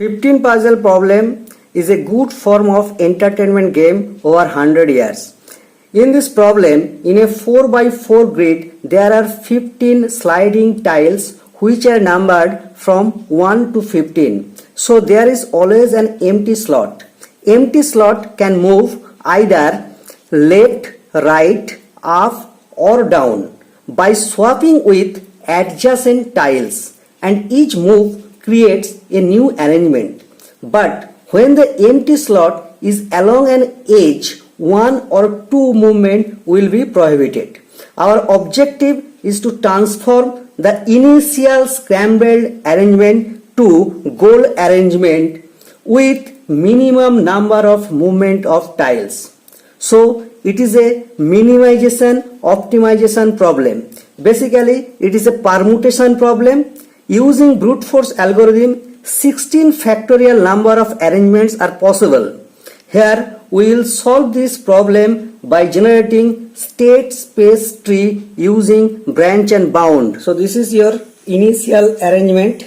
15 puzzle problem is a good form of entertainment game over 100 years. In this problem, in a 4 by 4 grid, there are 15 sliding tiles which are numbered from 1 to 15. So there is always an empty slot. Empty slot can move either left, right, up or down by swapping with adjacent tiles, and each move creates a new arrangement. But when the empty slot is along an edge, one or two movement will be prohibited. Our objective is to transform the initial scrambled arrangement to goal arrangement with minimum number of movement of tiles. So it is a minimization optimization problem. Basically, it is a permutation problem. Using brute force algorithm, 16 factorial number of arrangements are possible. Here we will solve this problem by generating state space tree using branch and bound. So this is your initial arrangement,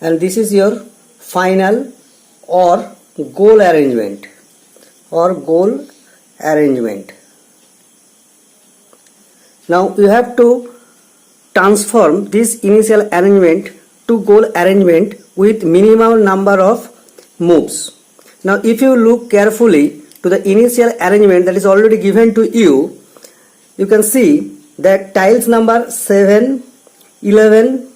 and this is your final or goal arrangement. Now you have to transform this initial arrangement to goal arrangement with minimum number of moves. Now if you look carefully to the initial arrangement that is already given to you, you can see that tiles number 7, 11,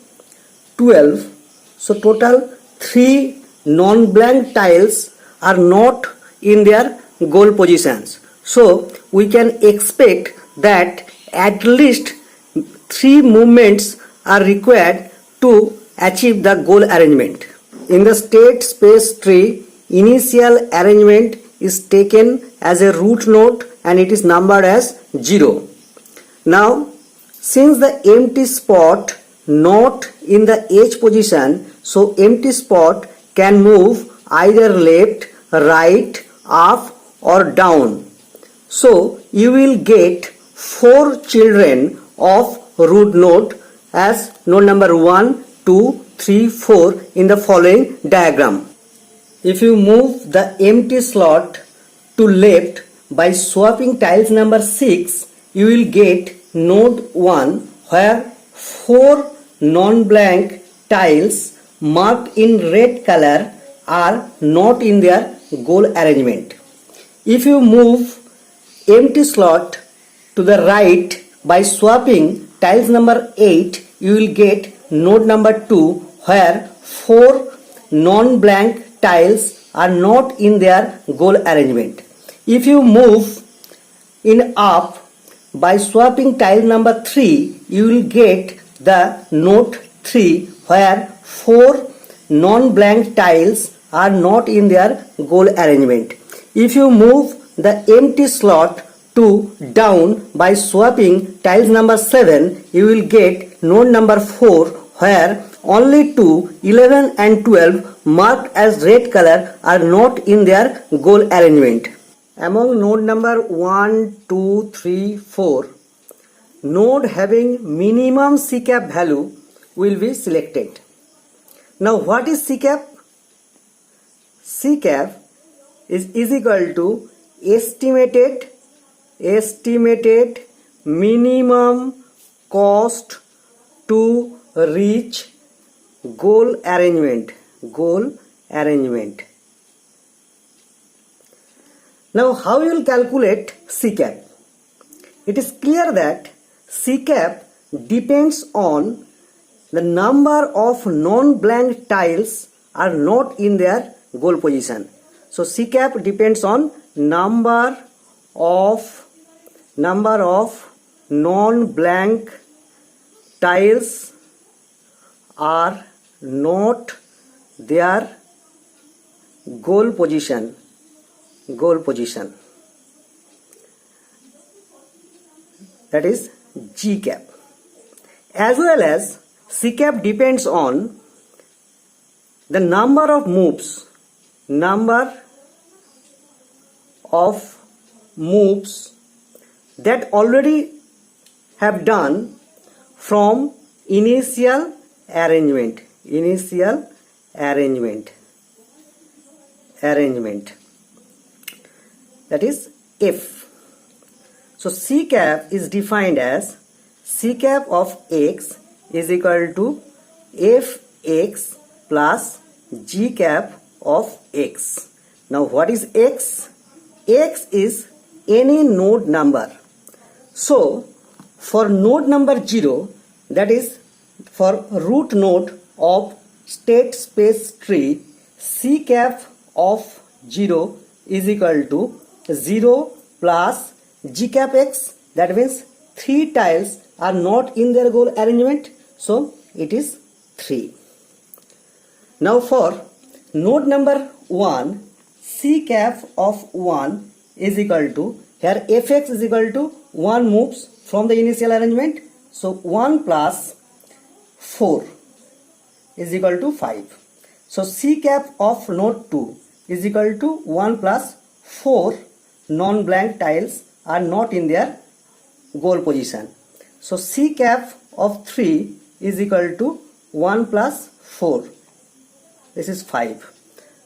12, so total 3 non-blank tiles are not in their goal positions. So we can expect that at least 3 movements are required to achieve the goal arrangement. In the state space tree, initial arrangement is taken as a root node and it is numbered as 0. Now, since the empty spot not in the edge position, so empty spot can move either left, right, up or down. So you will get 4 children of root node as node number 1, 2, 3, 4 in the following diagram. If you move the empty slot to left by swapping tiles number 6, you will get node 1 where 4 non-blank tiles marked in red color are not in their goal arrangement. If you move empty slot to the right by swapping tiles number 8, you will get node number 2 where 4 non-blank tiles are not in their goal arrangement. If you move in up by swapping tile number 3, you will get the node 3 where 4 non-blank tiles are not in their goal arrangement. If you move the empty slot to down by swapping tiles number 7, you will get node number 4 where only 2, 11 and 12 marked as red color are not in their goal arrangement. Among node number 1, 2, 3, 4, node having minimum CCAP value will be selected. Now what is CCAP? CCAP is equal to estimated minimum cost to reach goal arrangement. Now how you will calculate CCAP? It is clear that CCAP depends on the number of non-blank tiles are not in their goal position. So CCAP depends on number of non-blank tiles are not their goal position. That is GCAP. As well as CCAP depends on the number of moves that already have done from initial arrangement. That is F. So C cap is defined as C cap of x is equal to Fx plus G cap of x. Now what is x? X is any node number. So for node number 0, that is for root node of state space tree, C cap of 0 is equal to 0 plus G cap x. That means 3 tiles are not in their goal arrangement, so it is 3. Now for node number 1, C cap of 1 is equal to, here Fx is equal to 1 moves from the initial arrangement, so 1 plus 4 is equal to 5. So C cap of node 2 is equal to 1 plus 4 non-blank tiles are not in their goal position. So C cap of 3 is equal to 1 plus 4. This is 5.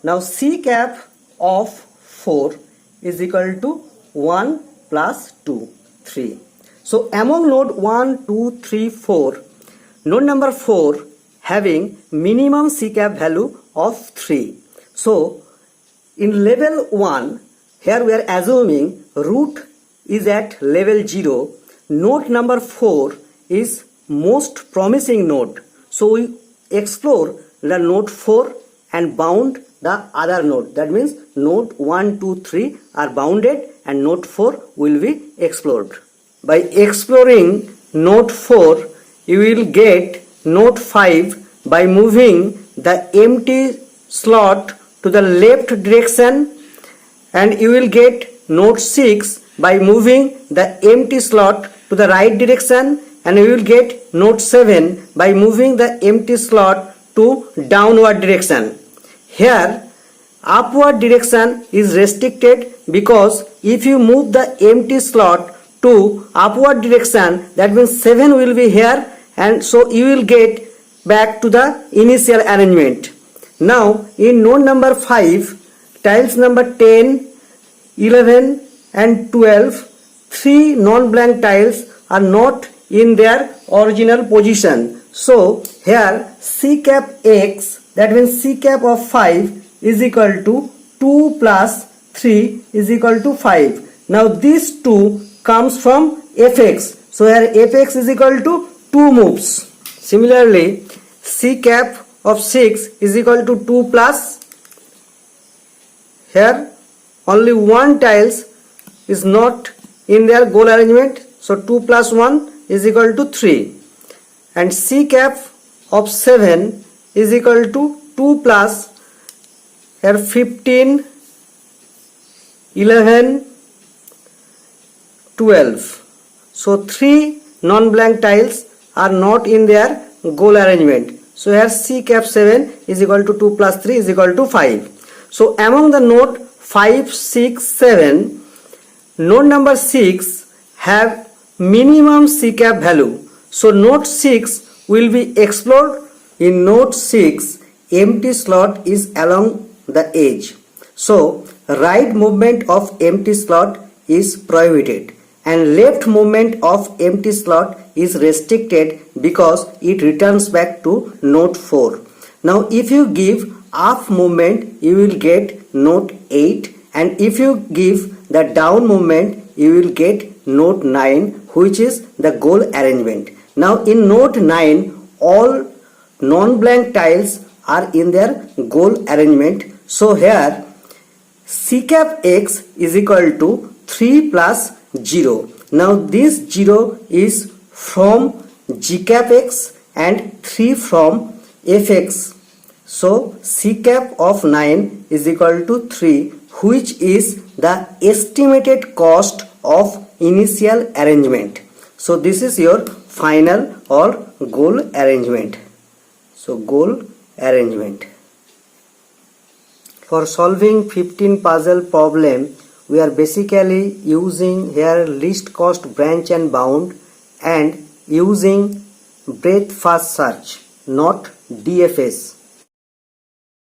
Now C cap of 4 is equal to 1 plus 2, 3. So among node 1, 2, 3, 4, node number 4 having minimum C cap value of 3. So in level 1, here we are assuming root is at level 0. Node number 4 is most promising node. So we explore the node 4 and bound the other node. That means node 1, 2, 3 are bounded and node 4 will be explored. By exploring node 4, you will get node 5 by moving the empty slot to the left direction, and you will get node 6 by moving the empty slot to the right direction, and you will get node 7 by moving the empty slot to downward direction. Here upward direction is restricted because if you move the empty slot to upward direction, that means 7 will be here, and so you will get back to the initial arrangement. Now in node number 5, tiles number 10, 11 and 12, 3 non-blank tiles are not in their original position. So here C cap x, that means C cap of 5 is equal to 2 plus 3 is equal to 5. Now this 2 comes from Fx. So here Fx is equal to 2 moves. Similarly, C cap of 6 is equal to 2 plus, here only 1 tiles is not in their goal arrangement, so 2 plus 1 is equal to 3. And C cap of 7 is equal to 2 plus, here 15, 11, 12. So 3 non-blank tiles are not in their goal arrangement. So here C cap 7 is equal to 2 plus 3 is equal to 5. So among the node 5, 6, 7, node number 6 have minimum C cap value. So node 6 will be explored. In node 6, empty slot is along the edge. So right movement of empty slot is prohibited and left movement of empty slot is restricted because it returns back to node 4. Now if you give up movement, you will get node 8, and if you give the down movement, you will get node 9, which is the goal arrangement. Now in node 9, all non-blank tiles are in their goal arrangement. So here C cap x is equal to 3 plus 0. Now this 0 is from G cap x and 3 from Fx. So C cap of 9 is equal to 3, which is the estimated cost of initial arrangement. So this is your final or goal arrangement. So goal arrangement. For solving 15 puzzle problem, we are basically using here least cost branch and bound and using breadth first search, not DFS.